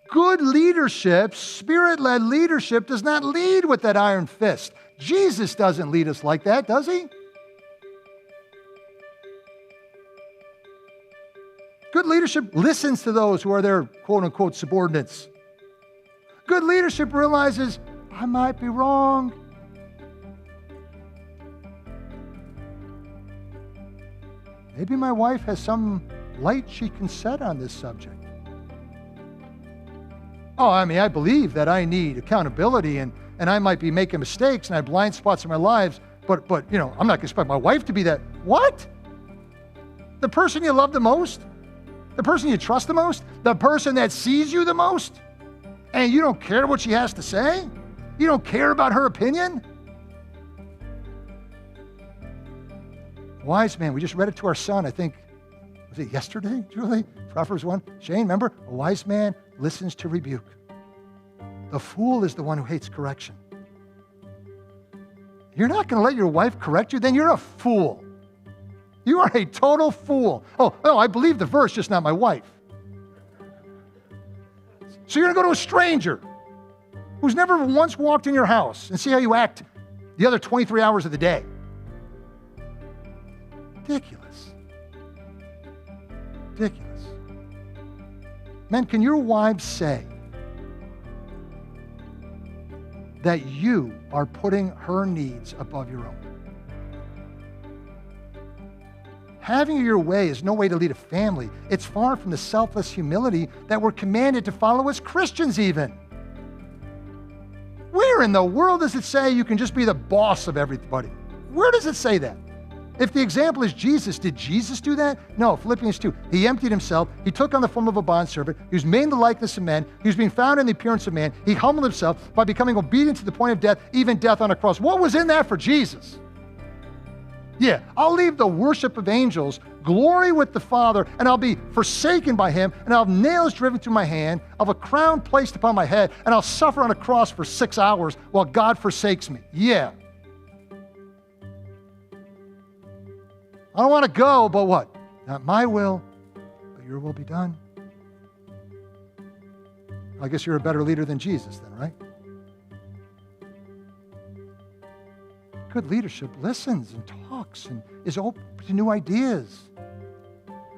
Good leadership, Spirit-led leadership, does not lead with that iron fist. Jesus doesn't lead us like that, does he? Good leadership listens to those who are their quote-unquote subordinates. Good leadership realizes, I might be wrong. Maybe my wife has some light she can set on this subject. Oh, I believe that I need accountability and I might be making mistakes and I have blind spots in my lives, but I'm not going to expect my wife to be that. What? The person you love the most? The person you trust the most? The person that sees you the most? And you don't care what she has to say? You don't care about her opinion? Wise man, we just read it to our son, I think, was it yesterday, Julie? Proverbs 1. Shane, remember? A wise man listens to rebuke. The fool is the one who hates correction. You're not going to let your wife correct you? Then you're a fool. You are a total fool. Oh, I believe the verse, just not my wife. So you're going to go to a stranger who's never once walked in your house and see how you act the other 23 hours of the day. Ridiculous. Ridiculous. Men, can your wives say that you are putting her needs above your own? Having your way is no way to lead a family. It's far from the selfless humility that we're commanded to follow as Christians even. Where in the world does it say you can just be the boss of everybody? Where does it say that? If the example is Jesus, did Jesus do that? No, Philippians 2. He emptied himself. He took on the form of a bondservant. He was made in the likeness of men. He was being found in the appearance of man. He humbled himself by becoming obedient to the point of death, even death on a cross. What was in that for Jesus? Yeah, I'll leave the worship of angels, glory with the Father, and I'll be forsaken by him, and I'll have nails driven through my hand, I'll have a crown placed upon my head, and I'll suffer on a cross for 6 hours while God forsakes me. Yeah. I don't want to go, but what? Not my will, but your will be done. I guess you're a better leader than Jesus then, right? Good leadership listens and talks and is open to new ideas.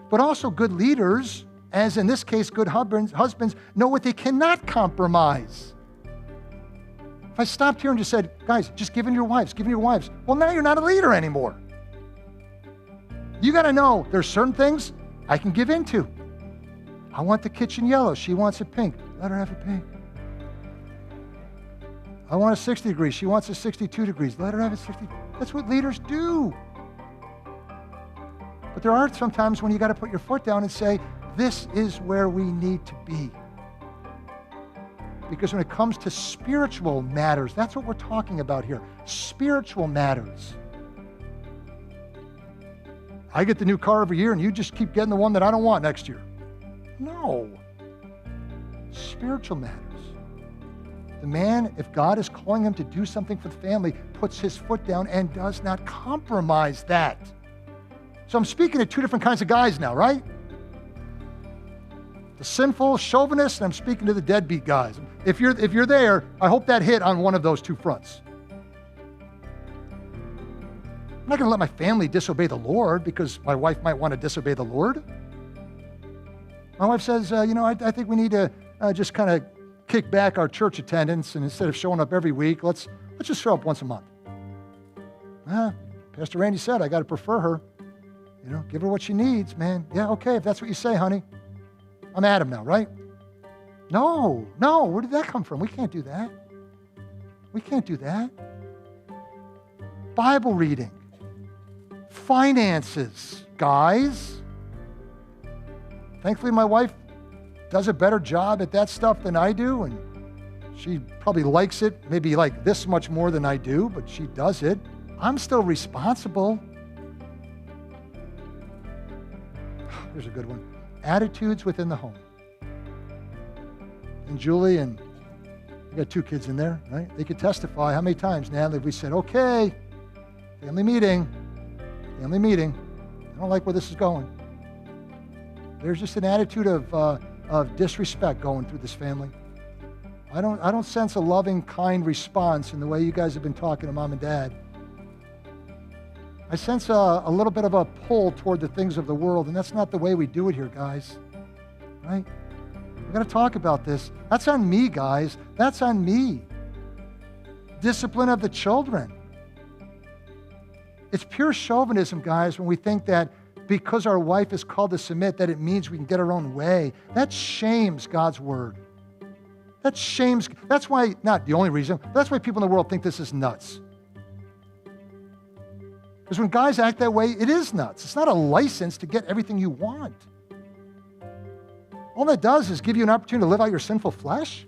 But also good leaders, as in this case, good husbands, know what they cannot compromise. If I stopped here and just said, guys, just give in your wives, well, now you're not a leader anymore. You got to know there's certain things I can give into. I want the kitchen yellow. She wants it pink. Let her have it pink. I want a 60 degrees. She wants a 62 degrees. Let her have a 60. That's what leaders do. But there are some times when you got to put your foot down and say, this is where we need to be. Because when it comes to spiritual matters, that's what we're talking about here. Spiritual matters. I get the new car every year and you just keep getting the one that I don't want next year. No. Spiritual matters. The man, if God is calling him to do something for the family, puts his foot down and does not compromise that. So I'm speaking to two different kinds of guys now, right? The sinful chauvinist, and I'm speaking to the deadbeat guys. If you're there, I hope that hit on one of those two fronts. I'm not going to let my family disobey the Lord because my wife might want to disobey the Lord. My wife says, I think we need to just kind of kick back our church attendance, and instead of showing up every week, let's just show up once a month. Pastor Randy said, I got to prefer her. Give her what she needs, man. Yeah, okay, if that's what you say, honey. I'm Adam now, right? No, where did that come from? We can't do that. We can't do that. Bible reading. Finances, guys. Thankfully, my wife does a better job at that stuff than I do, and she probably likes it maybe like this much more than I do, but she does it. I'm still responsible. Here's a good one. Attitudes within the home. And Julie, and you got 2 kids in there, right? They could testify how many times, Natalie, have we said, okay, family meeting. I don't like where this is going. There's just an attitude of of disrespect going through this family. I don't sense a loving, kind response in the way you guys have been talking to mom and dad. I sense a little bit of a pull toward the things of the world, and that's not the way we do it here, guys. Right? We've got to talk about this. That's on me, guys. That's on me. Discipline of the children. It's pure chauvinism, guys, when we think that because our wife is called to submit, that it means we can get our own way. That shames God's word. That's why, not the only reason, but that's why people in the world think this is nuts. Because when guys act that way, it is nuts. It's not a license to get everything you want. All that does is give you an opportunity to live out your sinful flesh.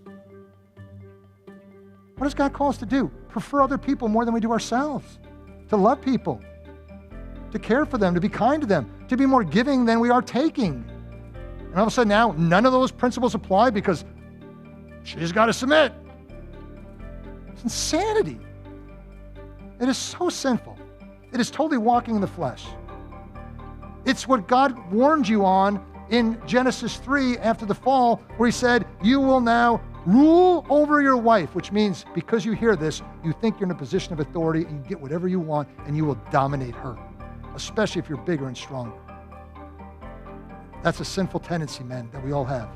What does God call us to do? Prefer other people more than we do ourselves. To love people. To care for them, to be kind to them, to be more giving than we are taking. And all of a sudden now, none of those principles apply because she's got to submit. It's insanity. It is so sinful. It is totally walking in the flesh. It's what God warned you on in Genesis 3 after the fall, where he said, you will now rule over your wife, which means because you hear this, you think you're in a position of authority and you get whatever you want and you will dominate her, especially if you're bigger and stronger. That's a sinful tendency, men, that we all have.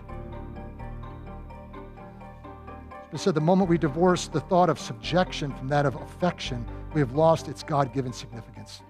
It said the moment we divorce the thought of subjection from that of affection, we have lost its God-given significance.